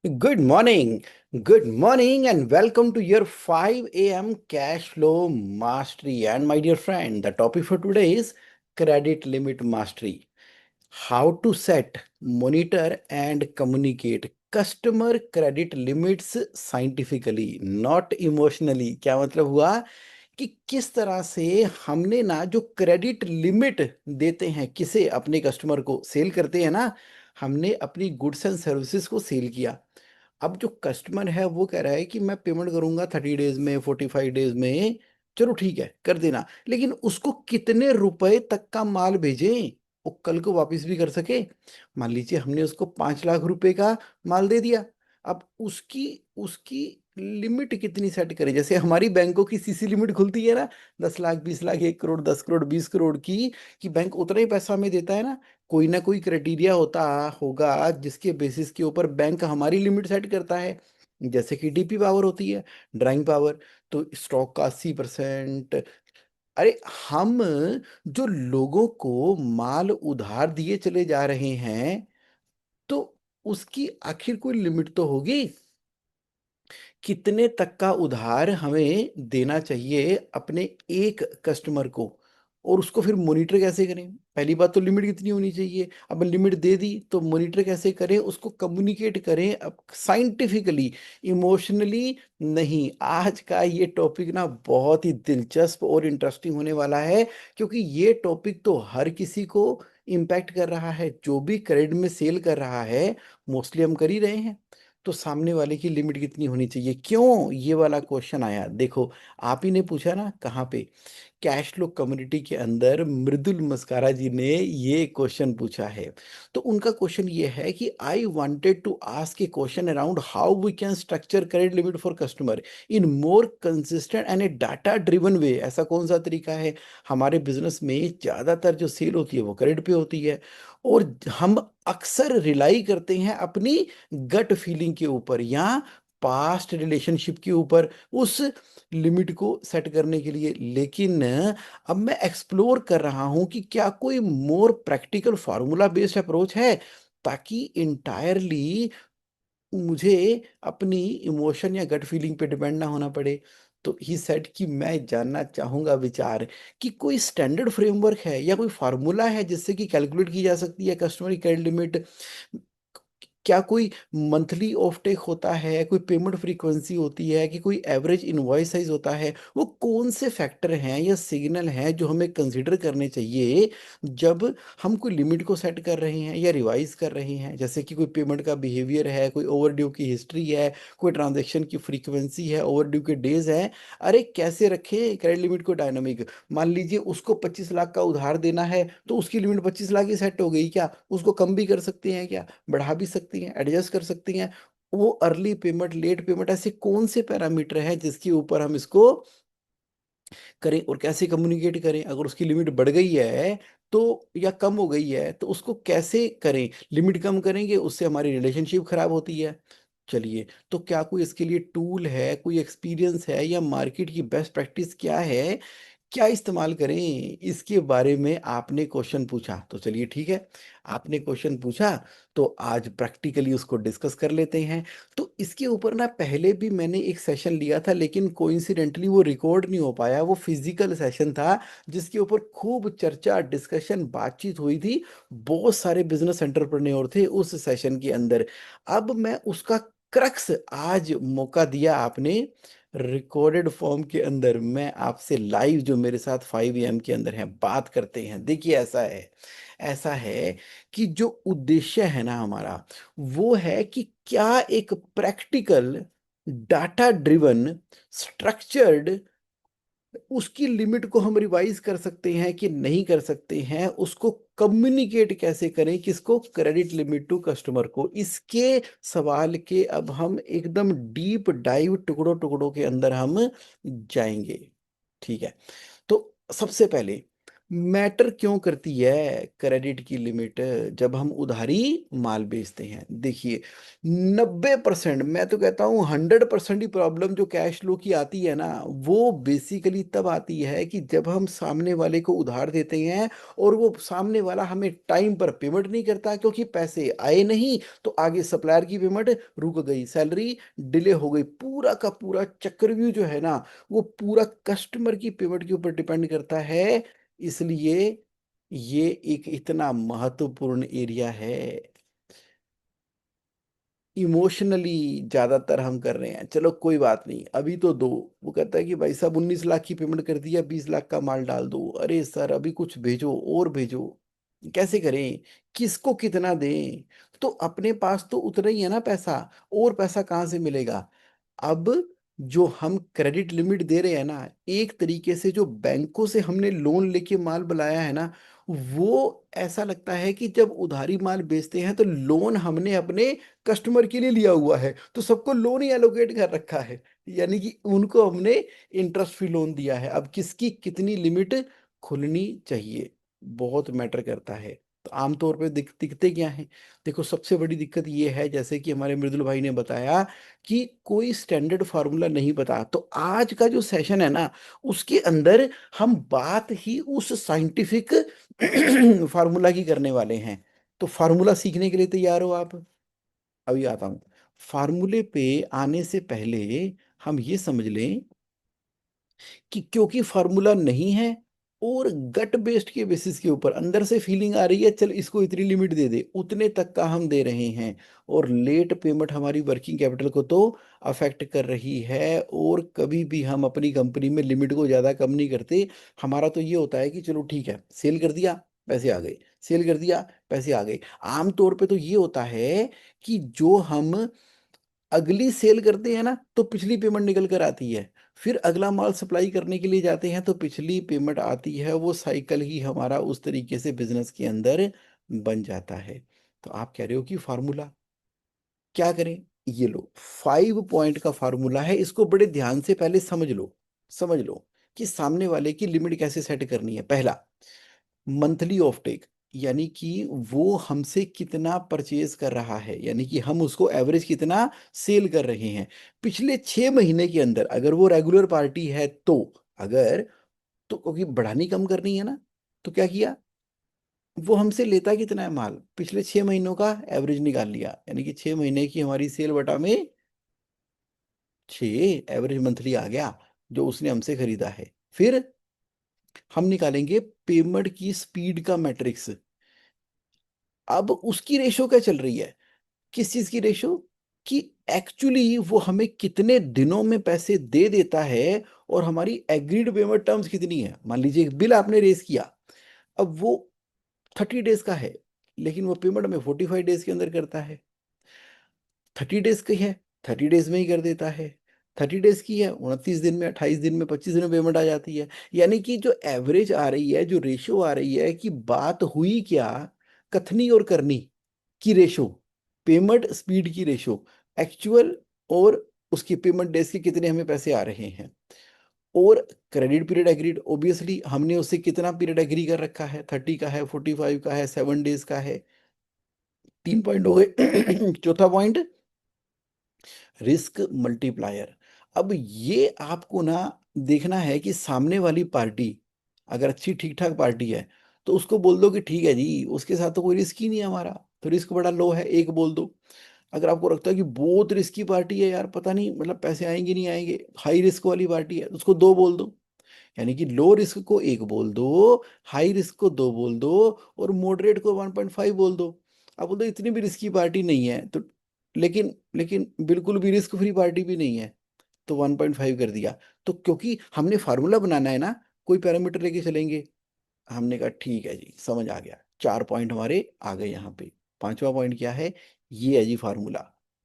Good morning, and welcome to your 5 a.m. cash flow mastery. And my dear friend, the topic for today is credit limit mastery. How to set, monitor, and communicate customer credit limits scientifically, not emotionally. क्या मतलब हुआ कि किस तरह से हमने ना जो क्रेडिट लिमिट देते हैं, किसे, अपने कस्टमर को सेल करते हैं ना, हमने अपनी गुड्स एंड सर्विसेज को सेल किया। अब जो कस्टमर है वो कह रहा है कि मैं पेमेंट करूंगा 30 डेज में, 45 डेज में। चलो ठीक है, कर देना, लेकिन उसको कितने रुपए तक का माल भेजें वो कल को वापस भी कर सके। मान लीजिए हमने उसको 5 लाख रुपए का माल दे दिया। अब उसकी उसकी लिमिट कितनी सेट करें? जैसे हमारी बैंकों की सीसी लिमिट खुलती है ना, 10 लाख, 20 लाख, 1 करोड़, 10 करोड़, 20 करोड़ की, कि बैंक उतना ही पैसा हमें देता है ना। कोई ना कोई क्राइटेरिया होता होगा जिसके बेसिस के ऊपर बैंक हमारी लिमिट सेट करता है। जैसे कि डीपी पावर होती है, ड्राइंग पावर। तो स्टॉक का 80%। अरे हम जो लोगों को माल उधार दिए चले जा रहे हैं, तो उसकी आखिर कोई लिमिट तो होगी। कितने तक का उधार हमें देना चाहिए अपने एक कस्टमर को, और उसको फिर मॉनिटर कैसे करें? पहली बात तो लिमिट कितनी होनी चाहिए। अब लिमिट दे दी तो मॉनिटर कैसे करें, उसको कम्युनिकेट करें अब साइंटिफिकली, इमोशनली नहीं। आज का ये टॉपिक ना बहुत ही दिलचस्प और इंटरेस्टिंग होने वाला है, क्योंकि ये टॉपिक तो हर किसी को इम्पैक्ट कर रहा है। जो भी क्रेडिट में सेल कर रहा है, मोस्टली हम कर ही रहे हैं। तो सामने वाले की लिमिट कितनी होनी चाहिए, क्यों ये वाला क्वेश्चन आया? देखो, आप ही ने पूछा ना, कहाँ पे? कैश फ्लो कम्युनिटी के अंदर मृदुल मस्कारा जी ने ये क्वेश्चन पूछा है। तो उनका क्वेश्चन ये है कि I wanted to ask a question around how we can structure credit limit for customer in more consistent and a data driven way. ऐसा कौन सा तरीका है? हमारे बिजनेस में ज्यादातर जो सेल होती है वो क्रेडिट पे होती है, और हम अक्सर रिलाई करते हैं अपनी गट फीलिंग के ऊपर या पास्ट रिलेशनशिप के ऊपर, उस लिमिट को सेट करने के लिए। लेकिन अब मैं एक्सप्लोर कर रहा हूं कि क्या कोई more practical formula based approach है, ताकि इंटायरली मुझे अपनी इमोशन या गट फीलिंग पे डिपेंड ना होना पड़े। तो ही सेड कि मैं जानना चाहूंगा विचार, कि कोई स्टैंडर्ड फ्रेमवर्क है या कोई फार्मूला है जिससे कि कैलकुलेट की जा सकती है कस्टमर की क्रेडिट लिमिट। क्या कोई मंथली ऑफ टेक होता है, कोई पेमेंट फ्रीक्वेंसी होती है, कि कोई एवरेज इनवॉइस साइज होता है? वो कौन से फैक्टर हैं या सिग्नल हैं जो हमें कंसीडर करने चाहिए जब हम कोई लिमिट को सेट कर रहे हैं या रिवाइज कर रहे हैं? जैसे कि कोई पेमेंट का बिहेवियर है, कोई ओवरड्यू की हिस्ट्री है, कोई ट्रांजैक्शन की फ्रीक्वेंसी है, ओवरड्यू के डेज हैं। अरे कैसे रखें क्रेडिट लिमिट को डायनामिक? मान लीजिए उसको 25 लाख का उधार देना है, तो उसकी लिमिट 25 लाख ही सेट हो गई क्या? उसको कम भी कर सकते हैं क्या, बढ़ा भी सकती हैं, एडजस्ट कर सकती हैं? वो अर्ली पेमेंट, लेट पेमेंट, ऐसे कौन से पैरामीटर हैं जिसके ऊपर हम इसको करें, और कैसे कम्युनिकेट करें? अगर उसकी लिमिट बढ़ गई है तो, या कम हो गई है, तो उसको कैसे करें? लिमिट कम करेंगे उससे हमारी रिलेशनशिप खराब होती है। चलिए, तो क्या कोई इसके लिए टूल है, कोई एक्सपीरियंस है, या मार्केट की बेस्ट प्रैक्टिस क्या है, क्या इस्तेमाल करें? इसके बारे में आपने क्वेश्चन पूछा, तो चलिए ठीक है, आपने क्वेश्चन पूछा तो आज प्रैक्टिकली उसको डिस्कस कर लेते हैं। तो इसके ऊपर ना पहले भी मैंने एक सेशन लिया था, लेकिन कोइंसिडेंटली वो रिकॉर्ड नहीं हो पाया। वो फिजिकल सेशन था जिसके ऊपर खूब चर्चा, डिस्कशन, बातचीत हुई थी। बहुत सारे बिजनेस एंटरप्रेन्योर थे उस सेशन के अंदर। अब मैं उसका क्रक्स आज मौका दिया आपने, रिकॉर्डेड फॉर्म के अंदर मैं आपसे लाइव, जो मेरे साथ 5 AM के अंदर है, बात करते हैं। देखिए, ऐसा है कि जो उद्देश्य है ना हमारा, वो है कि क्या एक प्रैक्टिकल, डाटा ड्रिवन, स्ट्रक्चर्ड, उसकी लिमिट को हम रिवाइज कर सकते हैं कि नहीं कर सकते हैं, उसको कम्युनिकेट कैसे करें, किसको? क्रेडिट लिमिट टू कस्टमर को। इसके सवाल के अब हम एकदम डीप डाइव, टुकड़ों टुकड़ों के अंदर हम जाएंगे। ठीक है, तो सबसे पहले मैटर क्यों करती है क्रेडिट की लिमिट जब हम उधारी माल बेचते हैं? देखिए, 90%, मैं तो कहता हूँ 100% ही प्रॉब्लम जो कैश फ्लो की आती है ना, वो बेसिकली तब आती है कि जब हम सामने वाले को उधार देते हैं और वो सामने वाला हमें टाइम पर पेमेंट नहीं करता, क्योंकि पैसे आए नहीं तो आगे सप्लायर की पेमेंट रुक गई, सैलरी डिले हो गई, पूरा का पूरा चक्रव्यूह जो है ना, वो पूरा कस्टमर की पेमेंट के ऊपर डिपेंड करता है। इसलिए ये एक इतना महत्वपूर्ण एरिया है। इमोशनली ज्यादातर हम कर रहे हैं, चलो कोई बात नहीं, अभी तो दो। वो कहता है कि भाई साहब 19 लाख की पेमेंट कर दिया, 20 लाख का माल डाल दो। अरे सर अभी कुछ भेजो और भेजो। कैसे करें, किसको कितना दें? तो अपने पास तो उतना ही है ना पैसा, और पैसा कहाँ से मिलेगा? अब जो हम क्रेडिट लिमिट दे रहे हैं ना, एक तरीके से जो बैंकों से हमने लोन लेके माल बुलाया है ना, वो ऐसा लगता है कि जब उधारी माल बेचते हैं तो लोन हमने अपने कस्टमर के लिए लिया हुआ है, तो सबको लोन ही एलोकेट कर रखा है। यानी कि उनको हमने इंटरेस्ट फ्री लोन दिया है। अब किसकी कितनी लिमिट खुलनी चाहिए बहुत मैटर करता है। तो आमतौर पे दिखते क्या है? देखो, सबसे बड़ी दिक्कत ये है, जैसे कि हमारे मृदुल भाई ने बताया कि कोई स्टैंडर्ड फार्मूला नहीं पता। तो आज का जो सेशन है ना, उसके अंदर हम बात ही उस साइंटिफिक फार्मूला की करने वाले हैं। तो फार्मूला सीखने के लिए तैयार हो आप? अभी आता हूं। फार्मूले पे आने से पहले हम ये समझ लें कि क्योंकि फार्मूला नहीं है और गट बेस्ड के बेसिस के ऊपर अंदर से फीलिंग आ रही है, चल इसको इतनी लिमिट दे दे, उतने तक का हम दे रहे हैं। और लेट पेमेंट हमारी वर्किंग कैपिटल को तो अफेक्ट कर रही है, और कभी भी हम अपनी कंपनी में लिमिट को ज़्यादा कम नहीं करते। हमारा तो ये होता है कि चलो ठीक है, सेल कर दिया, पैसे आ गए, सेल कर दिया, पैसे आ गए। आमतौर पे तो ये होता है कि जो हम अगली सेल करते हैं ना, तो पिछली पेमेंट निकल कर आती है। फिर अगला माल सप्लाई करने के लिए जाते हैं तो पिछली पेमेंट आती है। वो साइकिल ही हमारा उस तरीके से बिजनेस के अंदर बन जाता है। तो आप कह रहे हो कि फार्मूला क्या करें? ये लो, 5 पॉइंट का फार्मूला है, इसको बड़े ध्यान से पहले समझ लो। समझ लो कि सामने वाले की लिमिट कैसे सेट करनी है। पहला, मंथली ऑफ टेक, यानी कि वो हमसे कितना परचेज कर रहा है, यानी कि हम उसको एवरेज कितना सेल कर रहे हैं पिछले 6 महीने के अंदर। अगर वो रेगुलर पार्टी है तो, अगर, तो क्योंकि बढ़ानी कम करनी है ना, तो क्या किया, वो हमसे लेता कितना है माल, पिछले 6 महीनों का एवरेज निकाल लिया, यानी कि 6 महीने की हमारी सेल बटा में 6 एवरेज मंथली आ गया जो उसने हमसे खरीदा है। फिर हम निकालेंगे पेमेंट की स्पीड का मैट्रिक्स। अब उसकी रेशो क्या चल रही है, किस चीज की रेशो, कि एक्चुअली वो हमें कितने दिनों में पैसे दे देता है, और हमारी एग्रीड पेमेंट टर्म्स कितनी है। मान लीजिए एक बिल आपने रेज किया, अब वो 30 डेज का है, लेकिन वो पेमेंट में 45 डेज के अंदर करता है। 30 डेज की है, 30 डेज में ही कर देता है। 30 डेज की है, 29 दिन में, 28 दिन में, 25 दिन में पेमेंट आ जाती है। यानी कि जो एवरेज आ रही है, जो रेशो आ रही है, कि बात हुई क्या, कथनी और करनी की रेशो, पेमेंट स्पीड की रेशो, एक्चुअल और उसकी पेमेंट डेज के कितने हमें पैसे आ रहे हैं। और क्रेडिट पीरियड एग्रीड, ऑब्वियसली हमने उससे कितना पीरियड एग्री कर रखा है, 30 का है, 45 का है, 7 डेज का है। 3 पॉइंट हो गए। चौथा पॉइंट, रिस्क मल्टीप्लायर। अब ये आपको ना देखना है कि सामने वाली पार्टी अगर अच्छी ठीक ठाक पार्टी है, तो उसको बोल दो कि ठीक है जी, उसके साथ तो कोई रिस्क ही नहीं है हमारा, तो रिस्क बड़ा लो है, एक बोल दो। अगर आपको लगता है कि बहुत रिस्की पार्टी है यार, पता नहीं मतलब पैसे आएंगे नहीं आएंगे, हाई रिस्क वाली पार्टी है, तो उसको दो बोल दो। यानी कि लो रिस्क को एक बोल दो, हाई रिस्क को दो बोल दो, और मॉडरेट को 1.5 बोल दो। आप बोल दो इतनी भी रिस्की पार्टी नहीं है तो, लेकिन लेकिन बिल्कुल भी रिस्क फ्री पार्टी भी नहीं है, तो 1.5 कर दिया। तो क्योंकि हमने फार्मूला बनाना है ना, कोई पैरामीटर लेके चलेंगे। हमने कहा ठीक है जी, समझ आ गया, 4 पॉइंट हमारे आ गए यहाँ पे। पांचवा पॉइंट क्या है, ये है जी फार्मूला।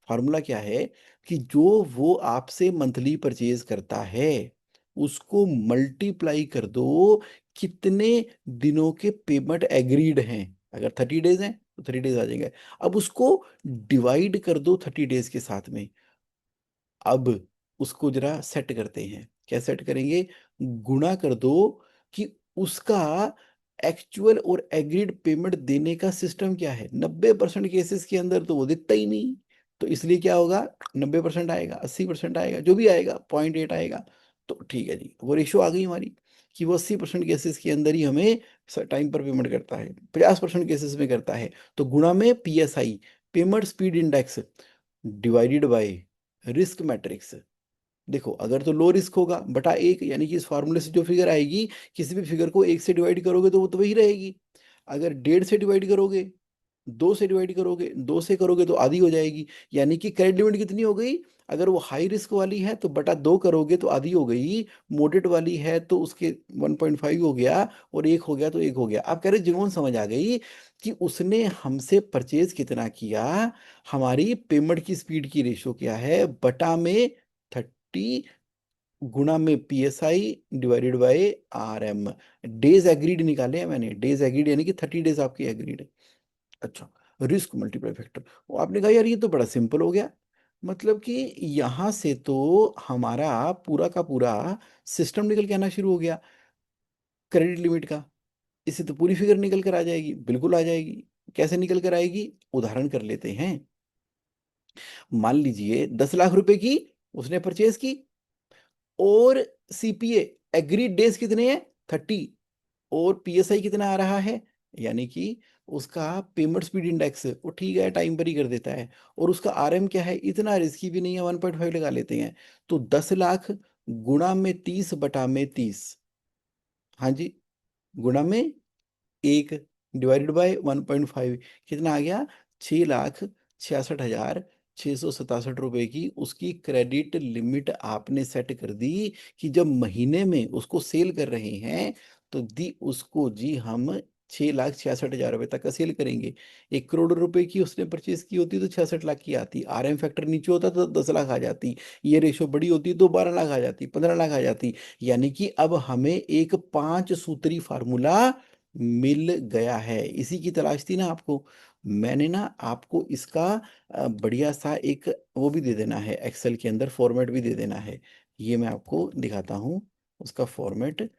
फार्मूला क्या है, कि जो वो आपसे मंथली परचेज करता है, उसको मल्टीप्लाई कर दो कितने दिनों के पेमेंट एग्रीड हैं। अगर 30 डेज हैं तो 30 डेज आ जाएंगे। अब उसको डिवाइड कर दो 30 डेज के साथ में। अब उसको जरा सेट करते हैं, क्या सेट करेंगे, गुणा कर दो कि उसका एक्चुअल और एग्रीड पेमेंट देने का सिस्टम क्या है, 90% केसेस के अंदर तो वो दिखता ही नहीं। तो इसलिए क्या होगा, 90% आएगा, 80% आएगा, जो भी आएगा 0.8 आएगा। तो ठीक है जी, वो रेशो आ गई हमारी कि वो 80% केसेस के अंदर ही हमें टाइम पर पेमेंट करता है, 50% केसेस में करता है। तो गुणा में PSI, payment speed index, divided by risk matrix. देखो अगर तो लो रिस्क होगा बटा एक, यानी कि इस फॉर्मूले से जो फिगर आएगी, किसी भी फिगर को एक से डिवाइड करोगे तो वो तो वही रहेगी। अगर 1.5 से डिवाइड करोगे, 2 से डिवाइड करोगे, 2 से करोगे तो आधी हो जाएगी। यानी कि क्रेडिट लिमिट कितनी हो गई, अगर वो हाई रिस्क वाली है तो बटा 2 करोगे तो आधी हो गई, मॉडरेट वाली है तो उसके 1.5 हो गया, और एक हो गया तो एक हो गया। आप कह रहे जिगोन समझ आ गई कि उसने हमसे परचेज कितना किया, हमारी पेमेंट की स्पीड की रेशो क्या है, बटा में 30 गुणा में PSI divided by RM। Days agreed निकाले हैं मैंने, डेज एग्रीड यानी कि 30 डेज आपकी एग्रीड। अच्छा, रिस्क मल्टीप्लाई फैक्टर, वो आपने कहा यार ये तो बड़ा सिंपल हो गया। मतलब कि यहां से तो हमारा पूरा का पूरा सिस्टम निकल के आना शुरू हो गया क्रेडिट लिमिट का। इससे तो पूरी फिगर निकल कर आ जाएगी, बिल्कुल आ जाएगी। कैसे निकल कर आएगी, उदाहरण कर लेते हैं। मान लीजिए 10 लाख रुपए की उसने परचेज की, और CPA एग्रीड डेज कितने हैं, 30, और PSI कितना आ रहा है, यानी कि उसका पेमेंट स्पीड इंडेक्स वो ठीक है टाइम पर ही कर देता है, और उसका RM क्या है, इतना रिस्की भी नहीं है, 1.5 लगा लेते हैं। तो 10 लाख गुणा में 30 बटा में 30, हाँ जी, गुणा में एक, डिवाइडेड बाय 1.5, कितना आ गया, 6,66,667 रुपए की उसकी क्रेडिट लिमिट आपने सेट कर दी। कि जब महीने में उसको सेल कर रहे हैं तो दी उसको जी हम 6,66,000 रुपए तक का सेल करेंगे। 1 करोड़ रुपए की उसने परचेज की होती तो 66 लाख की आती, RM फैक्टर नीचे होता तो 10 लाख आ जाती, ये रेशो बड़ी होती तो 12 लाख आ जाती, 15 लाख आ जाती। यानी कि अब हमें एक 5 सूत्री फार्मूला मिल गया है। इसी की तलाश थी ना आपको। मैंने ना आपको इसका बढ़िया सा एक वो भी दे देना है, एक्सेल के अंदर फॉर्मेट भी दे देना है। ये मैं आपको दिखाता हूँ उसका फॉर्मेट।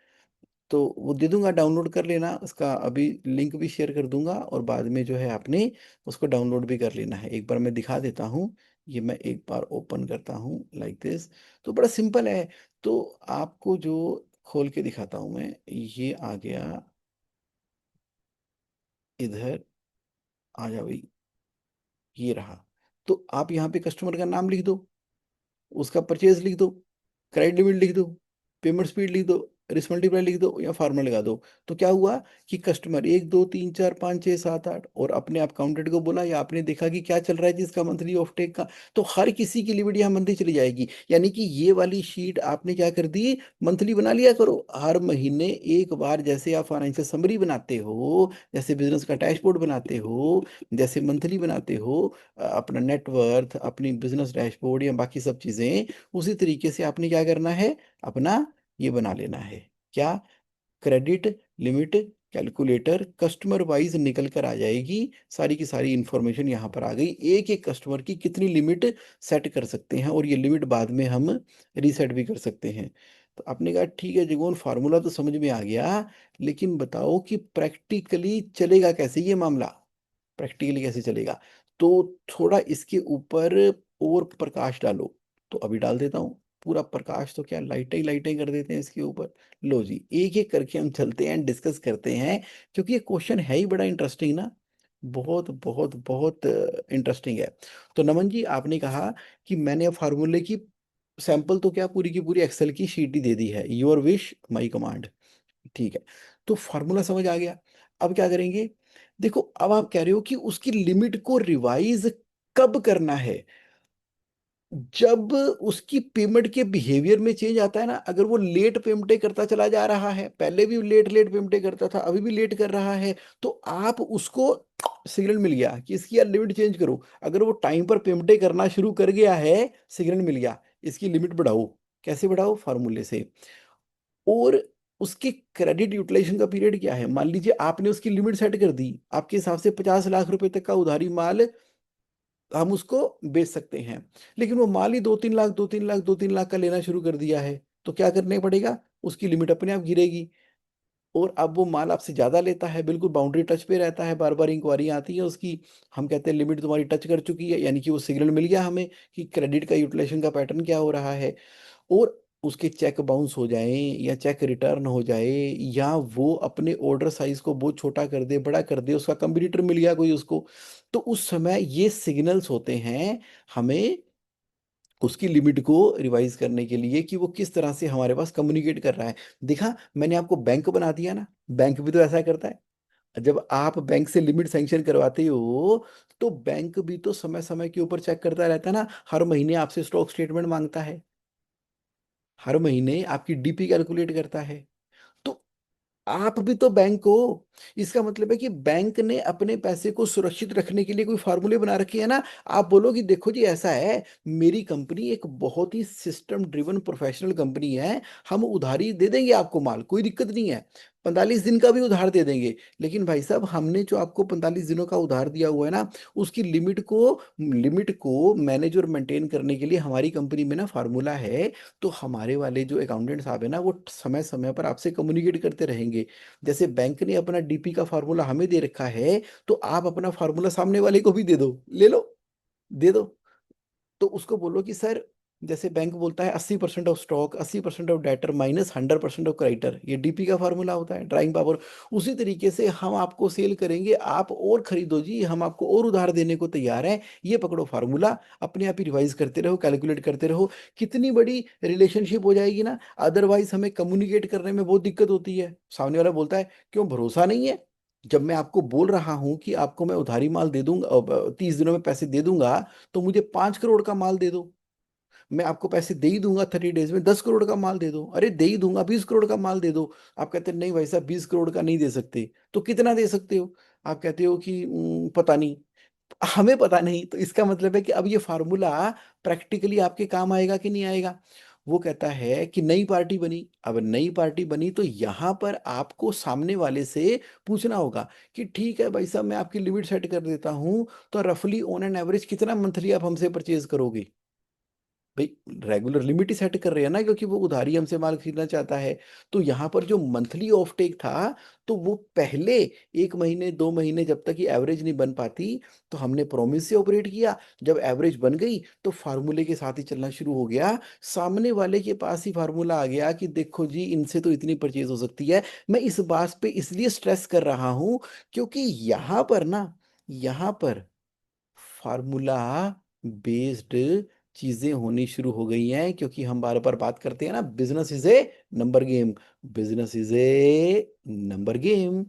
तो वो दे दूंगा, डाउनलोड कर लेना, उसका अभी लिंक भी शेयर कर दूंगा, और बाद में जो है आपने उसको डाउनलोड भी कर लेना है। एक बार मैं दिखा देता हूँ, ये मैं एक बार ओपन करता हूँ लाइक दिस। तो बड़ा सिंपल है। तो आपको जो खोल के दिखाता हूँ मैं, ये आ गया इधर, आ जा भाई, ये रहा। तो आप यहाँ पे कस्टमर का नाम लिख दो, उसका परचेज लिख दो, क्रेडिट लिमिट लिख दो, पेमेंट स्पीड लिख दो, रिस्क मल्टीप्लाई लिख दो, या फार्मूला लगा दो। तो क्या हुआ कि कस्टमर 1 2 3 4 5 6 7 8, और अपने आप काउंटेड को बोला, या आपने देखा कि क्या चल रहा है जिसका मंथली ऑफ टेक का, तो हर किसी की लिमिट यहाँ मंथली चली जाएगी। यानी कि ये वाली शीट आपने क्या कर दी, मंथली बना लिया करो। हर महीने एक बार, जैसे आप फाइनेंशियल समरी बनाते हो, जैसे बिजनेस का डैशबोर्ड बनाते हो, जैसे मंथली बनाते हो, अपना नेटवर्थ, अपनी बिजनेस डैशबोर्ड या बाकी सब चीजें, उसी तरीके से आपने क्या करना है, अपना ये बना लेना है। क्या, credit limit calculator customer wise निकल कर आ जाएगी। सारी की सारी इंफॉर्मेशन यहाँ पर आ गई, एक एक कस्टमर की कितनी लिमिट सेट कर सकते हैं, और ये लिमिट बाद में हम रीसेट भी कर सकते हैं। तो आपने कहा ठीक है जगोन, फार्मूला तो समझ में आ गया, लेकिन बताओ कि प्रैक्टिकली चलेगा कैसे ये मामला, प्रैक्टिकली कैसे चलेगा। तो थोड़ा इसके ऊपर और प्रकाश डालो। तो अभी डाल देता हूँ पूरा प्रकाश, तो क्या लाइटें ही लाइटें कर देते हैं इसके ऊपर। लो जी, एक एक करके हम चलते हैं, डिस्कस करते हैं, क्योंकि ये क्वेश्चन है ही बड़ा इंटरेस्टिंग ना, बहुत बहुत बहुत इंटरेस्टिंग है। तो नमन जी, आपने कहा कि मैंने फार्मूले की सैंपल तो क्या पूरी की पूरी एक्सेल की शीट ही दे दी है, योर विश माई कमांड। ठीक है, तो फार्मूला समझ आ गया। अब क्या करेंगे, देखो अब आप कह रहे हो कि उसकी लिमिट को रिवाइज कब करना है, जब उसकी पेमेंट के बिहेवियर में चेंज आता है ना। अगर वो लेट पेमेंटें करता चला जा रहा है, पहले भी लेट लेट पेमेंटें करता था, अभी भी लेट कर रहा है, तो आप उसको सिग्नल मिल गया कि इसकी यार लिमिट चेंज करो। अगर वो टाइम पर पेमेंटें करना शुरू कर गया है, सिग्नल मिल गया इसकी लिमिट बढ़ाओ। कैसे बढ़ाओ, फार्मूले से। और उसके क्रेडिट यूटिलाइजेशन का पीरियड क्या है, मान लीजिए आपने उसकी लिमिट सेट कर दी, आपके हिसाब से 50 लाख रुपए तक का उधारी माल हम उसको बेच सकते हैं, लेकिन वो माल ही 2 3 लाख 2 3 लाख 2 3 लाख का लेना शुरू कर दिया है, तो क्या करने पड़ेगा, उसकी लिमिट अपने आप गिरेगी। और अब वो माल आपसे ज्यादा लेता है, बिल्कुल बाउंड्री टच पे रहता है, बार बार इंक्वायरी आती है उसकी। हम कहते हैं लिमिट तुम्हारी टच कर चुकी है, यानी कि वो सिग्नल मिल गया हमें कि क्रेडिट का यूटिलाइजेशन का पैटर्न क्या हो रहा है। और उसके चेक बाउंस हो जाए या चेक रिटर्न हो जाए, या वो अपने ऑर्डर साइज को बहुत छोटा कर दे, बड़ा कर दे, उसका कंपटीटर मिल गया कोई उसको, तो उस समय ये सिग्नल्स होते हैं हमें उसकी लिमिट को रिवाइज करने के लिए कि वो किस तरह से हमारे पास कम्युनिकेट कर रहा है। देखा, मैंने आपको बैंक बना दिया ना, बैंक भी तो ऐसा करता है। जब आप बैंक से लिमिट सैंक्शन करवाते हो तो बैंक भी तो समय समय के ऊपर चेक करता रहता है ना, हर महीने आपसे स्टॉक स्टेटमेंट मांगता है, हर महीने आपकी डीपी कैलकुलेट करता है। तो आप भी तो बैंक हो। इसका मतलब है कि बैंक ने अपने पैसे को सुरक्षित रखने के लिए कोई फार्मूले बना रखे हैं ना। आप बोलो कि देखो जी ऐसा है, मेरी कंपनी एक बहुत ही सिस्टम ड्रिवन प्रोफेशनल कंपनी है, हम उधारी दे देंगे आपको माल, कोई दिक्कत नहीं है, 45 दिन का भी उधार दे देंगे। लेकिन भाई साहब, हमने जो आपको 45 दिनों का उधार दिया हुआ है ना, उसकी लिमिट को मैनेज और मेंटेन करने के लिए हमारी कंपनी में ना फार्मूला है। तो हमारे वाले जो अकाउंटेंट साहब है ना, वो समय समय पर आपसे कम्युनिकेट करते रहेंगे। जैसे बैंक ने अपना डीपी का फार्मूला हमें दे रखा है, तो आप अपना फार्मूला सामने वाले को भी दे दो, ले लो, दे दो। तो उसको बोलो कि सर, जैसे बैंक बोलता है 80% of stock, 80% of debtor minus 100% of creditor, ये डीपी का फार्मूला होता है, ड्राइंग पावर। उसी तरीके से हम आपको सेल करेंगे, आप और खरीदो जी, हम आपको और उधार देने को तैयार हैं, ये पकड़ो फार्मूला, अपने आप ही रिवाइज करते रहो, कैलकुलेट करते रहो। कितनी बड़ी रिलेशनशिप हो जाएगी ना। अदरवाइज हमें कम्युनिकेट करने में बहुत दिक्कत होती है, सामने वाला बोलता है क्यों भरोसा नहीं है। जब मैं आपको बोल रहा हूं कि आपको मैं उधारी माल दे दूंगा, 30 दिनों में पैसे दे दूंगा, तो मुझे 5 करोड़ का माल दे दो। मैं आपको पैसे दे ही दूंगा 30 डेज में, 10 करोड़ का माल दे दो, अरे दे ही दूंगा 20 करोड़ का माल दे दो। आप कहते हैं नहीं भाई साहब, 20 करोड़ का नहीं दे सकते। तो कितना दे सकते हो? आप कहते हो कि पता नहीं, हमें पता नहीं। तो इसका मतलब है कि अब ये फार्मूला प्रैक्टिकली आपके काम आएगा कि नहीं आएगा। वो कहता है कि नई पार्टी बनी, अब नई पार्टी बनी तो यहां पर आपको सामने वाले से पूछना होगा कि ठीक है भाई साहब, मैं आपकी लिमिट सेट कर देता हूं, तो रफली ऑन एन एवरेज कितना मंथली आप हमसे परचेज करोगे। भाई, रेगुलर लिमिट ही सेट कर रहे हैं ना, क्योंकि वो उधारी हमसे माल खरीदना चाहता है। तो यहाँ पर जो मंथली ऑफ टेक था, तो वो पहले 1 महीने 2 महीने जब तक ये एवरेज नहीं बन पाती, तो हमने प्रॉमिस से ऑपरेट किया। जब एवरेज बन गई तो फार्मूले के साथ ही चलना शुरू हो गया। सामने वाले के पास ही फार्मूला आ गया कि देखो जी, इनसे तो इतनी परचेज हो सकती है। मैं इस बात पे इसलिए स्ट्रेस कर रहा हूं क्योंकि यहाँ पर ना, यहाँ पर फार्मूला बेस्ड चीजें होनी शुरू हो गई हैं, क्योंकि हम बार बार बात करते हैं ना, business is a number game, business is a number game.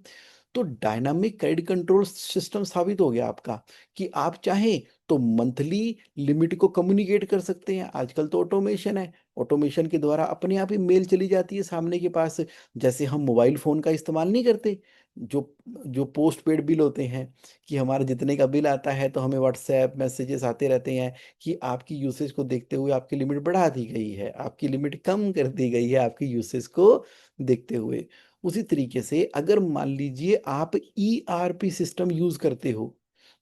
तो डायनामिक क्रेडिट कंट्रोल सिस्टम साबित हो गया आपका कि आप चाहें तो मंथली लिमिट को कम्युनिकेट कर सकते हैं। आजकल तो ऑटोमेशन है, ऑटोमेशन के द्वारा अपने आप ही मेल चली जाती है सामने के पास। जैसे हम मोबाइल फोन का इस्तेमाल नहीं करते, जो जो पोस्ट पेड बिल होते हैं, कि हमारा जितने का बिल आता है तो हमें व्हाट्सएप मैसेजेस आते रहते हैं कि आपकी यूसेज को देखते हुए आपकी लिमिट बढ़ा दी गई है, आपकी लिमिट कम कर दी गई है, आपकी यूसेज को देखते हुए। उसी तरीके से अगर मान लीजिए आप ईआरपी सिस्टम यूज करते हो,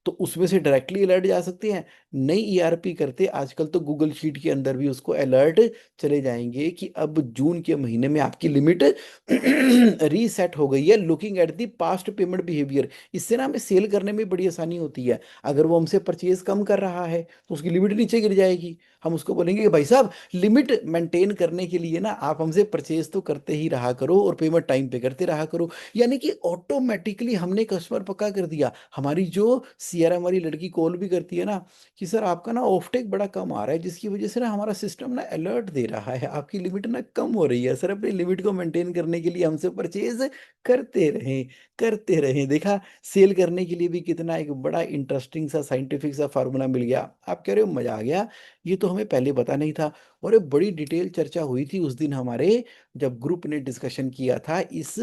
तो उसमें से डायरेक्टली अलर्ट जा सकते हैं। नहीं ईआरपी करते, आजकल तो गूगल शीट के अंदर भी उसको अलर्ट चले जाएंगे कि अब जून के महीने में आपकी लिमिट रीसेट हो गई है, looking at the past payment behaviour. इससे ना हमें सेल करने में बड़ी आसानी होती है। अगर वो हमसे परचेज कम कर रहा है तो उसकी लिमिट नीचे गिर जाएगी। हम उसको बोलेंगे कि भाई साहब, लिमिट मेंटेन करने के लिए ना आप हमसे परचेज तो करते ही रहा करो और पेमेंट टाइम पे करते रहा करो। यानी कि ऑटोमेटिकली हमने कस्टमर पक्का कर दिया। हमारी जो सीआरएम वाली लड़की कॉल भी करती है ना कि सर आपका ना ऑफटेक बड़ा कम आ रहा है, जिसकी वजह से ना हमारा सिस्टम ना अलर्ट दे रहा है, आपकी लिमिट ना कम हो रही है, सर अपनी लिमिट को मेंटेन करने के लिए हमसे परचेज करते रहें, करते रहें। देखा, सेल करने के लिए भी कितना एक बड़ा इंटरेस्टिंग सा साइंटिफिक सा फार्मूला मिल गया। आप कह रहे हो मजा आ गया, ये तो हमें पहले पता नहीं था। और एक बड़ी डिटेल चर्चा हुई थी उस दिन हमारे, जब ग्रुप ने डिस्कशन किया था इस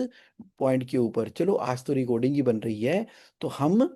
पॉइंट के ऊपर। चलो आज तो रिकॉर्डिंग ही बन रही है, तो हम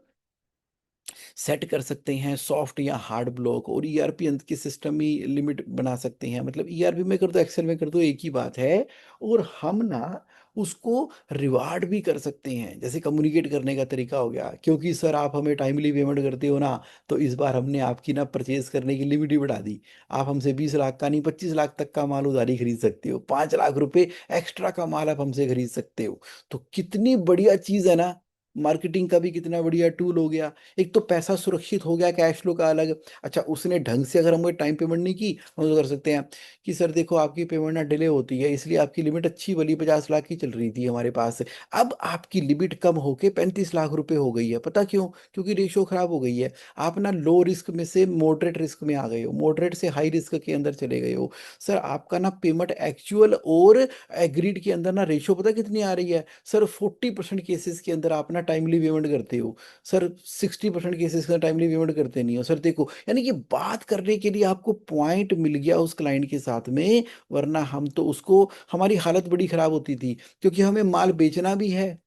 सेट कर सकते हैं सॉफ्ट या हार्ड ब्लॉक, और ईआरपी अंत के सिस्टम ही लिमिट बना सकते हैं। मतलब ईआरपी में कर दो, एक्सेल में कर दो, एक ही बात है। और हम ना उसको रिवार्ड भी कर सकते हैं। जैसे कम्युनिकेट करने का तरीका हो गया, क्योंकि सर आप हमें टाइमली पेमेंट करते हो ना, तो इस बार हमने आपकी ना परचेज करने की लिमिट ही बढ़ा दी। आप हमसे 20 लाख का नहीं 25 लाख तक का माल उधारी खरीद सकते हो, 5 लाख रुपए एक्स्ट्रा का माल आप हमसे खरीद सकते हो। तो कितनी बढ़िया चीज है ना। मार्केटिंग का भी कितना बढ़िया टूल हो गया। एक तो पैसा सुरक्षित हो गया, कैश फ्लो का अलग। अच्छा, उसने ढंग से अगर हमें टाइम पेमेंट नहीं की, हम तो कर सकते हैं कि सर देखो आपकी पेमेंट ना डिले होती है, इसलिए आपकी लिमिट अच्छी वाली 50 लाख की चल रही थी हमारे पास, अब आपकी लिमिट कम होके 35 लाख रुपए हो गई है। पता क्यों? क्योंकि रेशियो खराब हो गई है। आप ना लो रिस्क में से मॉडरेट रिस्क में आ गए हो, मॉडरेट से हाई रिस्क के अंदर चले गए हो। सर आपका ना पेमेंट एक्चुअल और एग्रीड के अंदर ना रेशियो पता कितनी आ रही है? सर 40% केसेस के अंदर आप ना टाइमली पेमेंट करते हो, सर 60% केसेस का टाइमली पेमेंट करते नहीं हो। सर देखो, यानी कि बात करने के लिए आपको पॉइंट मिल गया उस क्लाइंट के साथ में, वरना हम तो उसको, हमारी हालत बड़ी खराब होती थी, क्योंकि हमें माल बेचना भी है,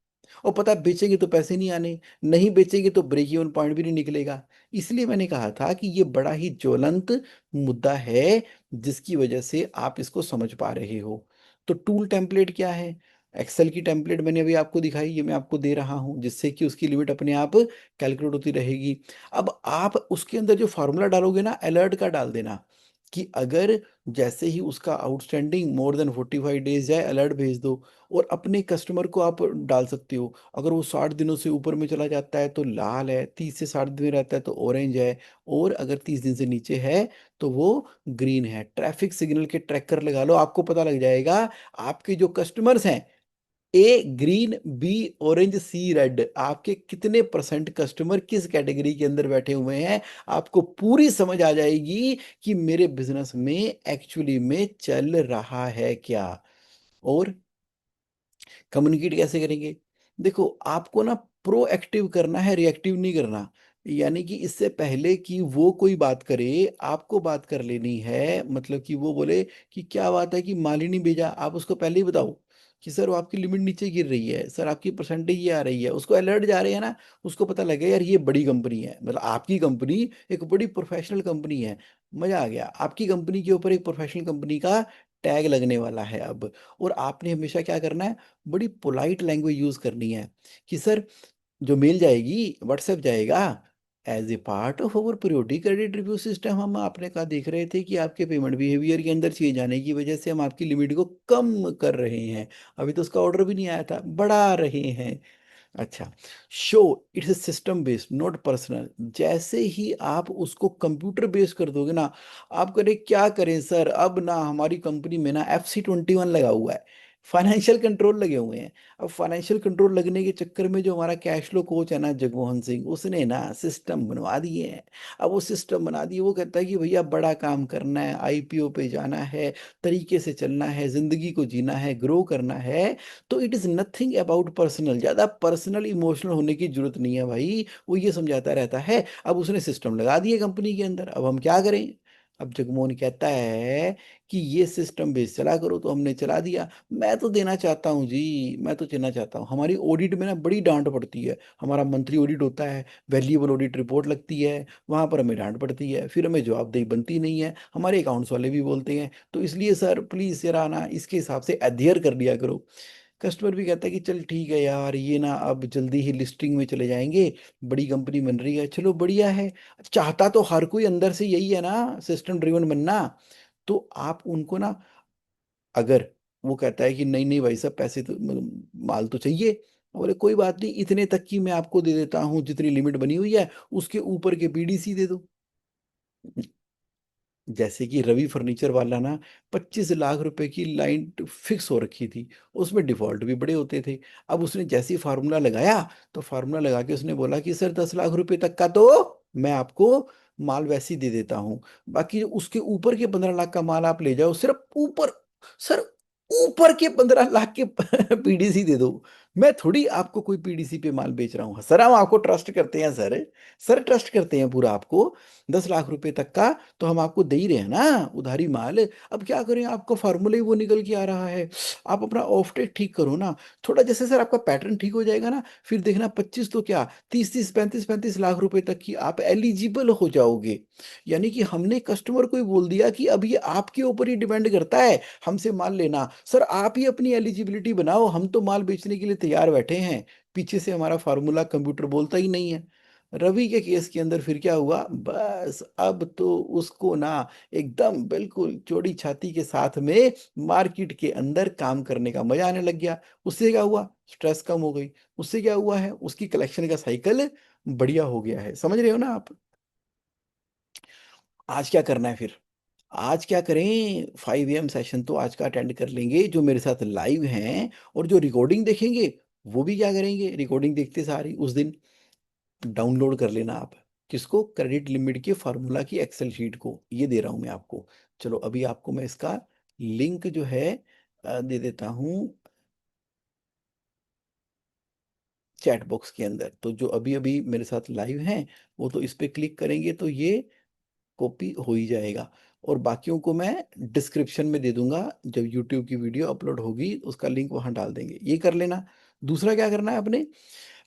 और पता है बेचेंगे तो पैसे नहीं आने, नहीं बेचेंगे तो ब्रेक इवन पॉइंट भी नहीं निकलेगा। इसलिए मैंने कहा था कि ये बड़ा ही ज्वलंत मुद्दा है, जिसकी वजह से आप इसको समझ पा रहे हो। तो टूल टेम्पलेट क्या है? एक्सेल की टेम्पलेट मैंने अभी आपको दिखाई, ये मैं आपको दे रहा हूं, जिससे कि उसकी लिमिट अपने आप कैलकुलेट होती रहेगी। अब आप उसके अंदर जो फॉर्मूला डालोगे ना, अलर्ट का डाल देना, कि अगर जैसे ही उसका आउटस्टैंडिंग मोर देन 45 डेज जाए, अलर्ट भेज दो। और अपने कस्टमर को आप डाल सकते हो, अगर वो 60 दिनों से ऊपर में चला जाता है तो लाल है, 30 से 60 दिन में रहता है तो ऑरेंज है, और अगर 30 दिन से नीचे है तो वो ग्रीन है। ट्रैफिक सिग्नल के ट्रैकर लगा लो, आपको पता लग जाएगा आपके जो कस्टमर्स हैं, ए green, be orange, C red, आपके कितने परसेंट कस्टमर किस कैटेगरी के अंदर बैठे हुए हैं। आपको पूरी समझ आ जाएगी कि मेरे बिजनेस में एक्चुअली में चल रहा है क्या। और कम्युनिकेट कैसे करेंगे? देखो, आपको ना प्रोएक्टिव करना है, रिएक्टिव नहीं करना। यानी कि इससे पहले कि वो कोई बात करे, आपको बात कर लेनी है। मतलब कि वो बोले कि क्या बात है कि माल ही नहीं भेजा, आप उसको पहले ही बताओ कि सर वो आपकी लिमिट नीचे गिर रही है, सर आपकी परसेंटेज ये आ रही है, उसको अलर्ट जा रहे हैं ना, उसको पता लगे यार ये बड़ी कंपनी है, मतलब आपकी कंपनी एक बड़ी प्रोफेशनल कंपनी है। मजा आ गया, आपकी कंपनी के ऊपर एक प्रोफेशनल कंपनी का टैग लगने वाला है अब। और आपने हमेशा क्या करना है, बड़ी पोलाइट लैंग्वेज यूज करनी है, कि सर जो मेल जाएगी, व्हाट्सएप जाएगा, as a part of our periodic credit review system, हम आपने कहा देख रहे थे कि आपके पेमेंट बिहेवियर के अंदर चेंज आने की वजह से हम आपकी लिमिट को कम कर रहे हैं। अभी तो उसका ऑर्डर भी नहीं आया था, बढ़ा रहे हैं। अच्छा, show it's system based not personal. जैसे ही आप उसको कंप्यूटर बेस्ड कर दोगे ना, आप करें क्या करें सर, अब ना हमारी कंपनी में ना FC 21 लगा हुआ है, फाइनेंशियल कंट्रोल लगे हुए हैं। अब फाइनेंशियल कंट्रोल लगने के चक्कर में जो हमारा कैश फ्लो कोच है ना जगमोहन सिंह, उसने ना सिस्टम बनवा दिए हैं। अब वो सिस्टम बना दिए, वो कहता है कि भैया बड़ा काम करना है, IPO पे जाना है, तरीके से चलना है, जिंदगी को जीना है, ग्रो करना है, तो it is nothing about personal. ज्यादा पर्सनल इमोशनल होने की जरूरत नहीं है भाई, वो ये समझाता रहता है। अब उसने सिस्टम लगा दिए कंपनी के अंदर, अब हम क्या करें? अब जगमोहन कहता है कि ये सिस्टम बेस चला करो, तो हमने चला दिया। मैं तो देना चाहता हूँ जी, मैं तो देना चाहता हूँ। हमारी ऑडिट में ना बड़ी डांट पड़ती है, हमारा मंथली ऑडिट होता है, वैल्यूएबल ऑडिट रिपोर्ट लगती है, वहां पर हमें डांट पड़ती है, फिर हमें जवाबदेही बनती नहीं है, हमारे अकाउंट्स वाले भी बोलते हैं। तो इसलिए सर प्लीज जरा ना इसके हिसाब से अध्ययन कर लिया करो। कस्टमर भी कहता है कि चल ठीक है यार, ये ना अब जल्दी ही लिस्टिंग में चले जाएंगे, बड़ी कंपनी बन रही है, चलो बढ़िया है। चाहता तो हर कोई अंदर से यही है ना, सिस्टम ड्रिवन बनना। तो आप उनको ना, अगर वो कहता है कि नहीं नहीं भाई साहब पैसे तो मतलब माल तो चाहिए, बोले कोई बात नहीं, इतने तक की मैं आपको दे देता हूँ जितनी लिमिट बनी हुई है, उसके ऊपर के PDC दे दो। जैसे कि रवि फर्नीचर वाला ना 25 लाख रुपए की लाइन फिक्स हो रखी थी, उसमें डिफॉल्ट भी बड़े होते थे। अब उसने जैसे ही फार्मूला लगाया, तो फार्मूला लगा के उसने बोला कि सर 10 लाख रुपए तक का तो मैं आपको माल वैसे ही दे देता हूँ, बाकी उसके ऊपर के 15 लाख का माल आप ले जाओ, सिर्फ ऊपर, सर ऊपर के 15 लाख के PDC दे दो। मैं थोड़ी आपको कोई पीडीसी पे माल बेच रहा हूँ सर, हम आपको ट्रस्ट करते हैं सर। सर ट्रस्ट करते हैं पूरा आपको, 10 लाख रुपए तक का तो हम आपको दे ही रहे हैं ना उधारी माल। अब क्या करें, आपका फार्मूला ही वो निकल के आ रहा है। आप अपना ऑफ टेक ठीक करो ना थोड़ा, जैसे सर आपका पैटर्न ठीक हो जाएगा ना, फिर देखना 25 तो क्या 30 30 35 35 लाख रुपए तक की आप एलिजिबल हो जाओगे। यानी कि हमने कस्टमर को ही बोल दिया कि अब ये आपके ऊपर ही डिपेंड करता है हमसे माल लेना। सर आप ही अपनी एलिजिबिलिटी बनाओ, हम तो माल बेचने के लिए तैयार बैठे हैं, पीछे से हमारा फार्मूला कंप्यूटर बोलता ही नहीं है। रवि के केस के अंदर फिर क्या हुआ, बस अब तो उसको ना एकदम बिल्कुल चौड़ी छाती के साथ में मार्केट के अंदर काम करने का मजा आने लग गया। उससे क्या हुआ, स्ट्रेस कम हो गई। उससे क्या हुआ है, उसकी कलेक्शन का साइकिल बढ़िया हो गया है। समझ रहे हो ना आप। आज क्या करना है फिर, आज क्या करें, 5 AM सेशन तो आज का अटेंड कर लेंगे जो मेरे साथ लाइव हैं, और जो रिकॉर्डिंग देखेंगे वो भी क्या करेंगे, रिकॉर्डिंग देखते सारी उस दिन डाउनलोड कर लेना आप। किसको, क्रेडिट लिमिट के फार्मूला की एक्सेल शीट को, ये दे रहा हूं मैं आपको। चलो अभी आपको मैं इसका लिंक जो है दे देता हूं चैट बॉक्स के अंदर। तो जो अभी अभी मेरे साथ लाइव हैं वो तो इस पे क्लिक करेंगे तो ये कॉपी हो ही जाएगा, और बाकियों को मैं डिस्क्रिप्शन में दे दूंगा, जब यूट्यूब की वीडियो अपलोड होगी उसका लिंक वहां डाल देंगे, ये कर लेना। दूसरा क्या करना है आपने,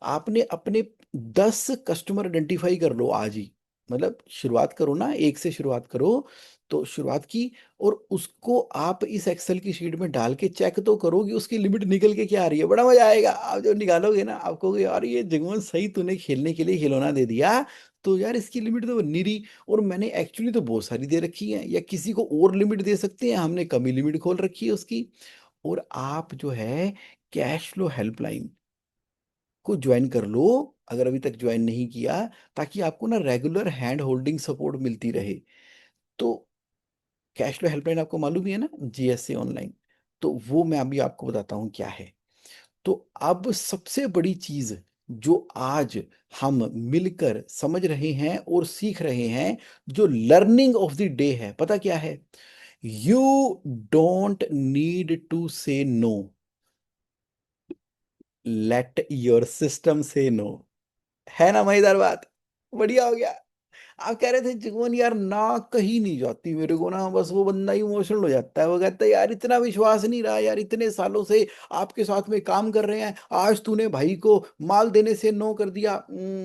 आपने अपने 10 कस्टमर आइडेंटिफाई कर लो आज ही। मतलब शुरुआत करो ना, एक से शुरुआत करो। तो शुरुआत की, और उसको आप इस एक्सेल की शीट में डाल के चेक तो करो कि उसकी लिमिट निकल के क्या आ रही है। बड़ा मजा आएगा आप जब निकालोगे ना, आप कहोगे यार ये जगमोहन सही तूने खेलने के लिए खिलौना दे दिया, तो यार इसकी लिमिट तो नहीं रही, और मैंने एक्चुअली तो बहुत सारी दे रखी है, या किसी को और लिमिट दे सकते हैं, हमने कमी लिमिट खोल रखी है उसकी। और आप जो है कैश फ्लो हेल्पलाइन को ज्वाइन कर लो, अगर अभी तक ज्वाइन नहीं किया, ताकि आपको ना रेगुलर हैंड होल्डिंग सपोर्ट मिलती रहे। तो कैश फ्लो हेल्पलाइन आपको मालूम ही है ना, जीएसए ऑनलाइन। तो वो मैं अभी आपको बताता हूँ क्या है। तो अब सबसे बड़ी चीज जो आज हम मिलकर समझ रहे हैं और सीख रहे हैं, जो लर्निंग ऑफ द डे है, पता क्या है, यू डोंट नीड टू से नो, लेट योर सिस्टम से नो। है ना मजेदार बात, बढ़िया हो गया। आप कह रहे थे जुगमन यार ना कहीं नहीं जाती मेरे को ना, बस वो बंदा इमोशनल हो जाता है, वो कहता है यार इतना विश्वास नहीं रहा यार, इतने सालों से आपके साथ में काम कर रहे हैं, आज तूने भाई को माल देने से नो कर दिया।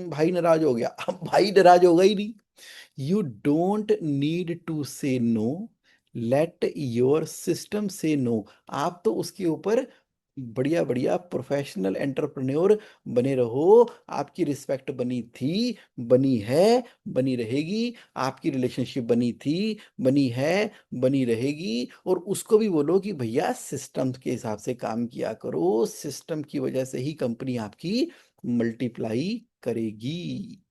भाई नाराज हो गया। अब भाई नाराज होगा ही नहीं। यू डोंट नीड टू से नो, लेट योर सिस्टम से नो। आप तो उसके ऊपर बढ़िया बढ़िया प्रोफेशनल एंटरप्रेन्योर बने रहो। आपकी रिस्पेक्ट बनी थी, बनी है, बनी रहेगी। आपकी रिलेशनशिप बनी थी, बनी है, बनी रहेगी। और उसको भी बोलो कि भैया सिस्टम के हिसाब से काम किया करो, सिस्टम की वजह से ही कंपनी आपकी मल्टीप्लाई करेगी।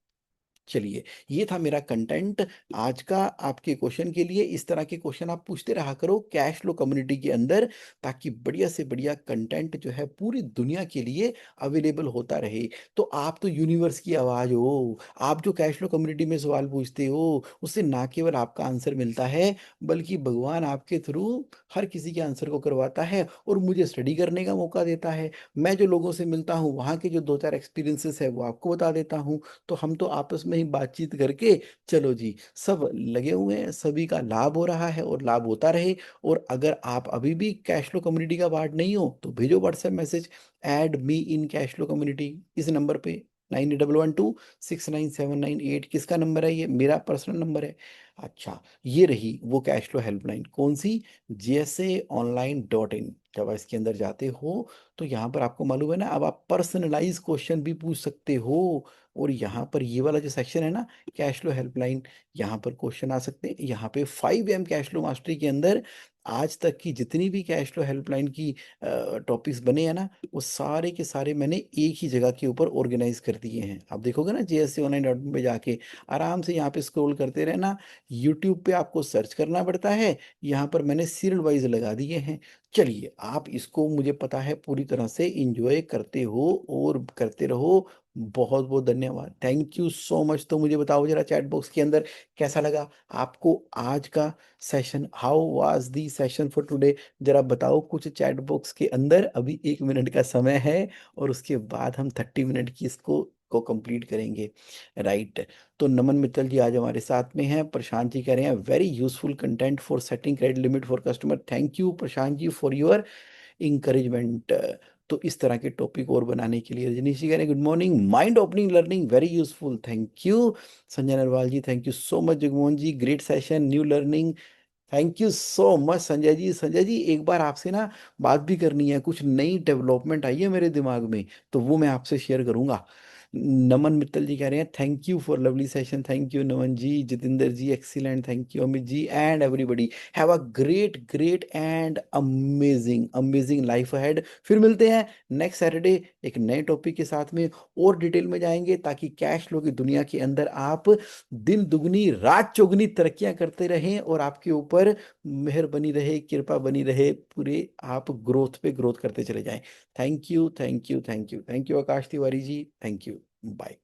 चलिए, ये था मेरा कंटेंट आज का आपके क्वेश्चन के लिए। इस तरह के क्वेश्चन आप पूछते रहा करो कैश फ्लो कम्युनिटी के अंदर, ताकि बढ़िया से बढ़िया कंटेंट जो है पूरी दुनिया के लिए अवेलेबल होता रहे। तो आप तो यूनिवर्स की आवाज हो, आप जो कैश फ्लो कम्युनिटी में सवाल पूछते हो उससे ना केवल आपका आंसर मिलता है, बल्कि भगवान आपके थ्रू हर किसी के आंसर को करवाता है और मुझे स्टडी करने का मौका देता है। मैं जो लोगों से मिलता हूँ वहाँ के जो 2 4 एक्सपीरियंसेस है वो आपको बता देता हूँ। तो हम तो आपस में ही बातचीत करके, चलो जी, सब लगे हुए हैं, सभी का लाभ हो रहा है और लाभ होता रहे। और अगर आप अभी भी कैश फ्लो कम्युनिटी का पार्ट नहीं हो तो भेजो WhatsApp message, add me in cash flow community, इस नंबर पे 9811269798। किसका नंबर है ये, मेरा पर्सनल नंबर है। अच्छा, ये रही वो कैश फ्लो हेल्पलाइन, कौन सी, JSAonline.in। जब आप इसके अंदर जाते हो तो यहाँ पर आपको मालूम है ना, अब आप पर्सनलाइज क्वेश्चन भी पूछ सकते हो। और यहाँ पर ये वाला जो सेक्शन है ना, कैश फ्लो हेल्पलाइन, यहाँ पर क्वेश्चन आ सकते हैं। यहाँ पे 5 AM कैश फ्लो मास्टरी के अंदर आज तक की जितनी भी कैश फ्लो हेल्पलाइन की टॉपिक्स बने हैं ना, वो सारे के सारे मैंने एक ही जगह के ऊपर ऑर्गेनाइज कर दिए हैं। आप देखोगे ना JSA ऑनलाइन डॉट पे जाके, आराम से यहाँ पे स्क्रॉल करते रहना, यूट्यूब पे आपको सर्च करना पड़ता है। यहाँ पर मैंने सीरियल वाइज लगा दिए हैं। चलिए, आप इसको मुझे पता है पूरी तरह से इंजॉय करते हो और करते रहो। बहुत बहुत धन्यवाद, थैंक यू सो मच। तो मुझे बताओ जरा चैट बॉक्स के अंदर कैसा लगा आपको आज का session. How was the session for today? जरा बताओ कुछ चैट बॉक्स के अंदर। अभी 1 मिनट का समय है और उसके बाद हम 30 मिनट की इसको कंप्लीट करेंगे, राइट। तो नमन मित्तल जी आज हमारे साथ में हैं। प्रशांत जी कह रहे हैं very useful content for setting credit limit for customer. Thank you Prashant ji for your encouragement. तो इस तरह के टॉपिक और बनाने के लिए रजनीश जी कह रहे हैं good morning, mind opening learning very useful, thank you. Sanjay Narwal ji thank you so much. Jagmohan ji great session, new learning, thank you so much Sanjay ji. Sanjay ji एक बार आपसे ना बात भी करनी है, कुछ नई डेवलपमेंट आई है मेरे दिमाग में, तो वो मैं आपसे शेयर करूंगा। नमन मित्तल जी कह रहे हैं thank you for lovely session. Thank you Naman ji. Jitendra ji excellent, thank you Amit ji and everybody. Have a great great and amazing amazing life ahead. फिर मिलते हैं नेक्स्ट सैटरडे एक नए टॉपिक के साथ में, और डिटेल में जाएंगे ताकि कैश फ्लो की दुनिया के अंदर आप दिन दुगनी रात चौगुनी तरक्कियां करते रहें और आपके ऊपर मेहर बनी रहे, कृपा बनी रहे, पूरे आप ग्रोथ पे ग्रोथ करते चले जाएं। Thank you thank you thank you thank you Akash Tiwari ji, thank you, bye.